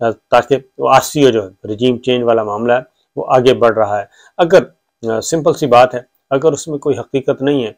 تاکہ وہ RCO جو ہے رجیم چینج والا معاملہ ہے وہ آگے بڑھ رہا ہے۔ اگر سمپل سی بات ہے، اگر اس میں کوئی حقیقت نہیں ہے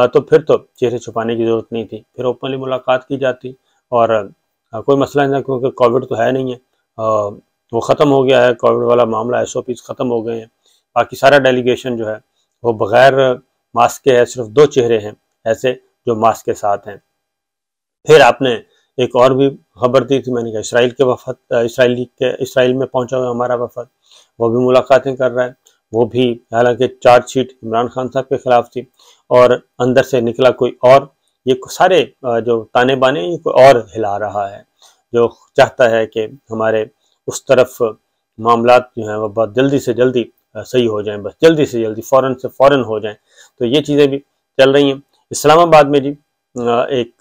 تو پھر تو چہرے چھپانے کی ضرورت نہیں تھی، پھر اوپنلی ملاقات کی جاتی اور کوئی مسئلہ نہیں، کیونکہ کووڈ تو ہے نہیں ہے، وہ ختم ہو گیا ہے، کووڈ والا معاملہ SOPs ختم ہو گئے ہیں۔ باقی سارا ڈیلیگیشن جو ہے وہ بغیر ماسک کے ہے، صرف 2 چہرے ہیں ایسے جو ماسک کے ساتھ ہیں۔ پھر آپ نے ایک اور بھی خبر دی تھی، میں نے کہا اسرائیل کے وفد، اسرائیل میں پہنچا ہوا ہمارا وفد، وہ بھی ملاقاتیں کر رہا ہے، وہ بھی حالانکہ چارج شیٹ عمران خان صاحب کے خلاف تھی اور اندر سے نکلا کوئی اور، یہ سارے جو تانے بانے یہ کوئی اور ہلا رہا ہے، جو چاہتا ہے کہ ہمارے اس طرف معاملات جو ہیں وہ بہت جلدی سے جلدی صحیح ہو جائیں، بس جلدی سے جلدی فوراً سے فوراً ہو جائیں۔ تو یہ چیزیں بھی چل رہی ہیں۔ اسلام آباد میں جی ایک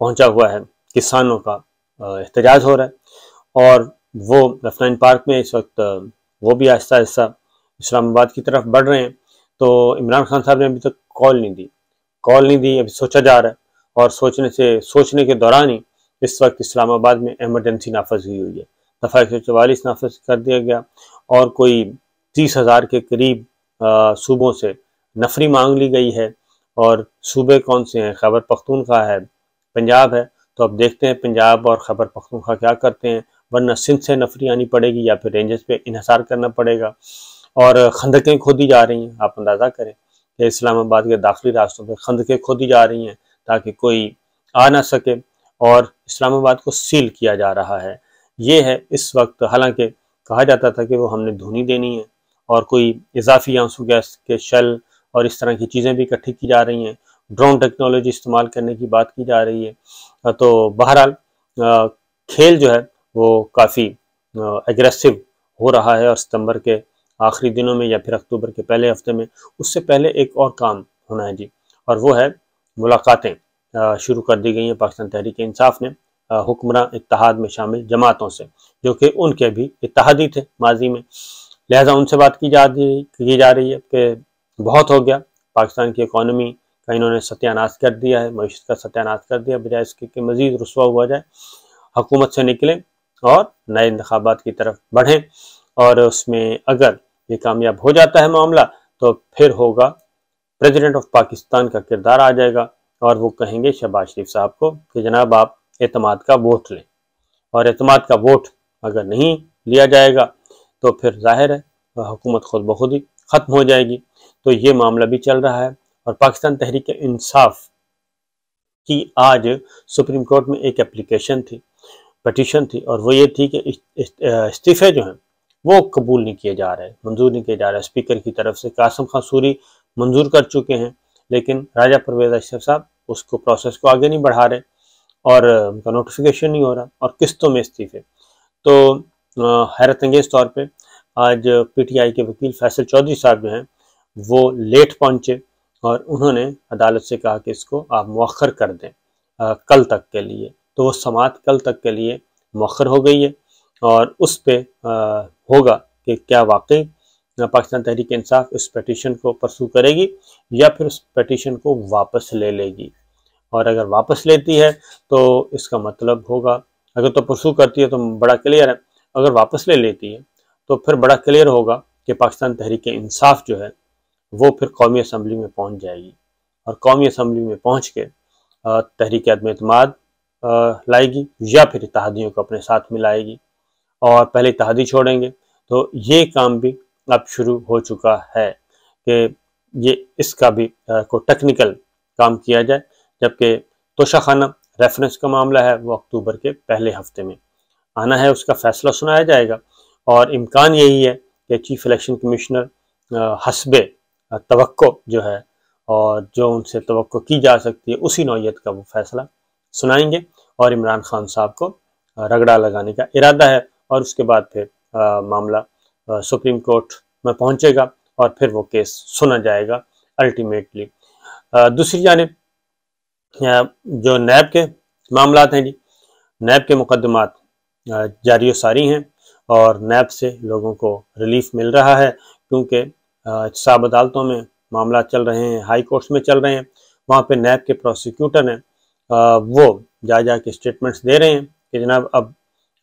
پہنچا ہوا ہے، کسانوں کا احتجاج ہو رہا ہے اور وہ رفنان پارک میں اس وقت وہ بھی آہستہ آہستہ اسلام آباد کی طرف بڑھ رہے ہیں۔ تو عمران خان صاحب نے ابھی تک کال نہیں دی، ابھی سوچا جا رہا ہے، اور سوچنے کے دوران ہی اس وقت اسلام آباد میں ایمرجنسی نافذ ہوئی ہے، دفعہ 144 نافذ کر دیا گیا اور کوئی 30,000 کے قریب صوبوں سے نفری مانگ لی گئی ہے۔ اور صوبے کون سے ہیں؟ خیبر پختونخوا ہے، پنجاب ہے، تو اب دیکھتے ہیں پنجاب اور خیبر پختونخوا کیا کرتے ہیں، ورنہ سندھ سے نفری آنی پڑے گی یا پھر رینجز پہ انحصار کرنا پڑے گا، اور خندقیں کھودی جا رہی ہیں۔ آپ اندازہ کریں کہ اسلام آباد کے داخلی راستوں پہ خندقیں کھودی جا رہی ہیں تاکہ کوئی آ نہ سکے، اور اسلام آباد کو سیل کیا جا رہا ہے۔ یہ ہے اس وقت، حالانکہ کہا جاتا تھا کہ وہ ہم نے دھونی دینی ہے اور کوئی اضافی آنسو گیس کے شیل اور اس طرح کی چیزیں بھی اکٹھی کی جا رہی ہیں، ڈرون ٹیکنالوجی استعمال کرنے کی بات کی جا رہی ہے۔ تو بہرحال کھیل جو ہے وہ کافی ایگریسو ہو رہا ہے، اور ستمبر کے آخری دنوں میں یا پھر اکتوبر کے پہلے ہفتے میں اس سے پہلے ایک اور کام ہونا ہے جی، اور وہ ہے ملاقاتیں شروع کر دی گئی ہیں پاکستان تحریک انصاف نے حکمراں اتحاد میں شامل جماعتوں سے، جو کہ ان کے بھی اتحادی تھے ماضی میں، لہٰذا ان سے بات کی جا رہی ہے کہ بہت ہو گیا، پاکستان کی اکانومی کا انہوں نے ستیہ ناش کر دیا ہے، معیشت کا ستیہ ناش کر دیا، بجائے اس کے کہ مزید رسوا ہوا جائے، حکومت سے نکلیں اور نئے انتخابات کی طرف بڑھیں، اور اس میں اگر یہ کامیاب ہو جاتا ہے معاملہ تو پھر ہوگا پریزیڈنٹ آف پاکستان کا کردار آ جائے گا، اور وہ کہیں گے شہباز شریف صاحب کو کہ جناب آپ اعتماد کا ووٹ لیں، اور اعتماد کا ووٹ اگر نہیں لیا جائے گا تو پھر ظاہر ہے حکومت خود بخود ہی ختم ہو جائے گی۔ تو یہ معاملہ بھی چل رہا ہے، اور پاکستان تحریک انصاف کی آج سپریم کورٹ میں ایک اپلیکیشن تھی، پٹیشن تھی، اور وہ یہ تھی کہ استعفے جو ہیں وہ قبول نہیں کیے جا رہے، منظور نہیں کیے جا رہے اسپیکر کی طرف سے۔ قاسم خان سوری منظور کر چکے ہیں، لیکن راجہ پرویز اشرف صاحب اس کو پروسیس کو آگے نہیں بڑھا رہے، اور ان کا نوٹیفیکیشن نہیں ہو رہا، اور قسطوں میں استعفے۔ تو حیرت انگیز طور پہ آج PTI کے وکیل فیصل چودھری صاحب جو ہیں وہ لیٹ پہنچے، اور انہوں نے عدالت سے کہا کہ اس کو آپ مؤخر کر دیں کل تک کے لیے۔ تو وہ سماعت کل تک کے لیے مؤخر ہو گئی ہے، اور اس پہ ہوگا کہ کیا واقعی پاکستان تحریک انصاف اس پیٹیشن کو پرسو کرے گی یا پھر اس پیٹیشن کو واپس لے لے گی، اور اگر واپس لیتی ہے تو اس کا مطلب ہوگا، اگر تو پرسو کرتی ہے تو بڑا کلیئر ہے، اگر واپس لے لیتی ہے تو پھر بڑا کلیئر ہوگا کہ پاکستان تحریک انصاف جو ہے وہ پھر قومی اسمبلی میں پہنچ جائے گی، اور قومی اسمبلی میں پہنچ کے تحریک عدم اعتماد لائے گی یا پھر اتحادیوں کو اپنے ساتھ ملائے گی، اور پہلے اتحادی چھوڑیں گے۔ تو یہ کام بھی اب شروع ہو چکا ہے کہ یہ اس کا بھی کوئی ٹیکنیکل کام کیا جائے، جبکہ توشہ خانہ ریفرنس کا معاملہ ہے وہ اکتوبر کے پہلے ہفتے میں آنا ہے، اس کا فیصلہ سنایا جائے گا، اور امکان یہی ہے کہ چیف الیکشن کمشنر حسب توقع جو ہے اور جو ان سے توقع کی جا سکتی ہے اسی نوعیت کا وہ فیصلہ سنائیں گے، اور عمران خان صاحب کو رگڑا لگانے کا ارادہ ہے، اور اس کے بعد پھر معاملہ سپریم کورٹ میں پہنچے گا اور پھر وہ کیس سنا جائے گا الٹیمیٹلی۔ دوسری جانب جو نیب کے معاملات ہیں جی، نیب کے مقدمات جاری و ساری ہیں، اور نیب سے لوگوں کو ریلیف مل رہا ہے، کیونکہ احتساب عدالتوں میں معاملات چل رہے ہیں، ہائی کورٹس میں چل رہے ہیں، وہاں پہ نیب کے پروسیکیوٹر ہیں وہ جا کے اسٹیٹمنٹس دے رہے ہیں کہ جناب اب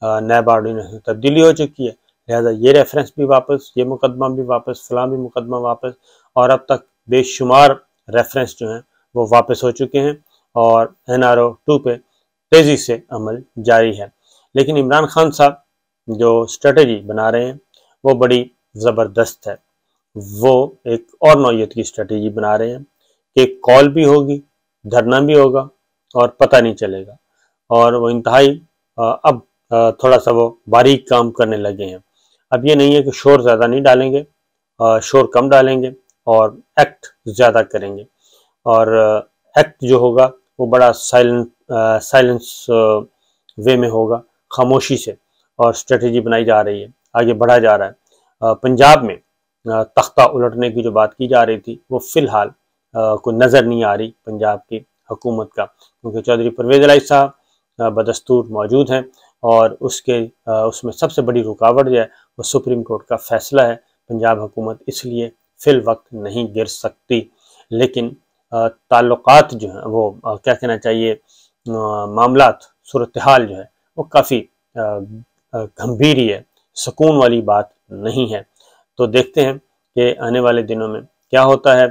نیب آرڈیننس میں تبدیلی ہو چکی ہے، لہذا یہ ریفرنس بھی واپس، یہ مقدمہ بھی واپس، فلاں بھی مقدمہ واپس، اور اب تک بے شمار ریفرنس جو ہیں وہ واپس ہو چکے ہیں اور NRO 2 پہ تیزی سے عمل جاری ہے۔ لیکن عمران خان صاحب جو اسٹریٹجی بنا رہے ہیں وہ بڑی زبردست ہے۔ وہ ایک اور نوعیت کی اسٹریٹجی بنا رہے ہیں کہ کال بھی ہوگی، دھرنا بھی ہوگا اور پتہ نہیں چلے گا، اور وہ انتہائی اب تھوڑا سا وہ باریک کام کرنے لگے ہیں۔ اب یہ نہیں ہے کہ شور زیادہ نہیں ڈالیں گے، شور کم ڈالیں گے اور ایکٹ زیادہ کریں گے، اور ایکٹ جو ہوگا وہ بڑا سائلنس وے میں ہوگا، خاموشی سے، اور اسٹریٹجی بنائی جا رہی ہے، آگے بڑھا جا رہا ہے۔ پنجاب میں تختہ الٹنے کی جو بات کی جا رہی تھی وہ فی الحال کوئی نظر نہیں آ رہی پنجاب کی حکومت کا، کیونکہ چودھری پرویز الہی صاحب بدستور موجود ہیں، اور اس میں سب سے بڑی رکاوٹ جو ہے وہ سپریم کورٹ کا فیصلہ ہے۔ پنجاب حکومت اس لیے فی الوقت نہیں گر سکتی، لیکن تعلقات جو ہیں وہ کیا کہنا چاہیے، معاملات، صورتحال جو ہے وہ کافی گھمبیر ہی ہے، سکون والی بات نہیں ہے۔ تو دیکھتے ہیں کہ آنے والے دنوں میں کیا ہوتا ہے۔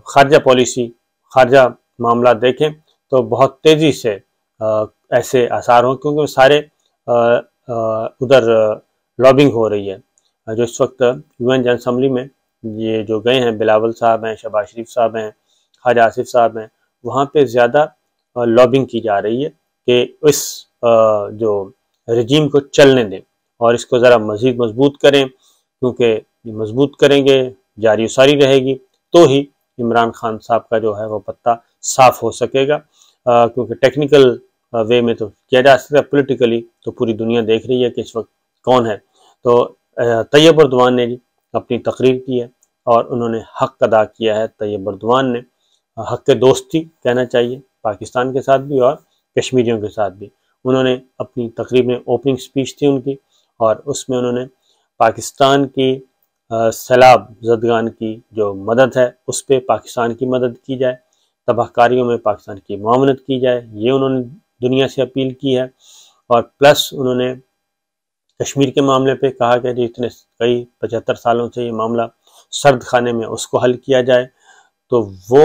خارجہ پالیسی، خارجہ معاملات دیکھیں تو بہت تیزی سے ایسے آثار ہوں، کیونکہ سارے ادھر لابنگ ہو رہی ہے۔ جو اس وقت UN جنرل اسمبلی میں یہ جو گئے ہیں، بلاول صاحب ہیں، شہباز شریف صاحب ہیں، خواجہ آصف صاحب ہیں، وہاں پہ زیادہ لابنگ کی جا رہی ہے کہ اس جو رجیم کو چلنے دیں اور اس کو ذرا مزید مضبوط کریں، کیونکہ یہ مضبوط کریں گے، جاری ساری رہے گی تو ہی عمران خان صاحب کا جو ہے وہ پتہ صاف ہو سکے گا، کیونکہ ٹیکنیکل وے میں تو کیا جا سکتا ہے، پولیٹیکلی تو پوری دنیا دیکھ رہی ہے کہ اس وقت کون ہے۔ تو طیب اردوان نے اپنی تقریر کی ہے اور انہوں نے حق ادا کیا ہے۔ طیب اردوان نے حق دوستی کہنا چاہیے پاکستان کے ساتھ بھی اور کشمیریوں کے ساتھ بھی۔ انہوں نے اپنی تقریر میں اوپننگ سپیچ تھی ان کی، اور اس میں انہوں نے پاکستان کی سیلاب زدگان کی جو مدد ہے اس پہ پاکستان کی مدد کی جائے، تباہ کاریوں میں پاکستان کی معاونت کی جائے، یہ انہوں نے دنیا سے اپیل کی ہے، اور پلس انہوں نے کشمیر کے معاملے پہ کہا کہ اتنے کئی 75 سالوں سے یہ معاملہ سرد خانے میں، اس کو حل کیا جائے۔ تو وہ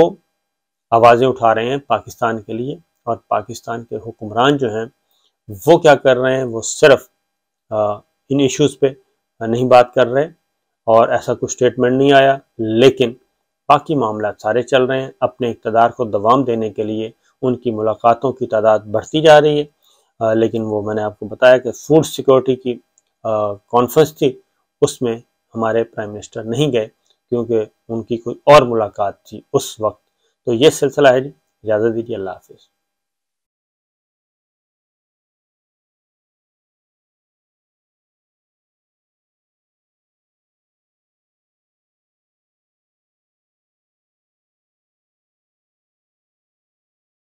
آوازیں اٹھا رہے ہیں پاکستان کے لیے، اور پاکستان کے حکمران جو ہیں وہ کیا کر رہے ہیں، وہ صرف ان ایشوز پہ نہیں بات کر رہے، اور ایسا کوئی اسٹیٹمنٹ نہیں آیا، لیکن باقی معاملات سارے چل رہے ہیں۔ اپنے اقتدار کو دوام دینے کے لیے ان کی ملاقاتوں کی تعداد بڑھتی جا رہی ہے، لیکن وہ میں نے آپ کو بتایا کہ فوڈ سیکورٹی کی کانفرنس تھی، اس میں ہمارے پرائم منسٹر نہیں گئے کیونکہ ان کی کوئی اور ملاقات تھی اس وقت۔ تو یہ سلسلہ ہے جی، اجازت دیجیے، اللہ حافظ۔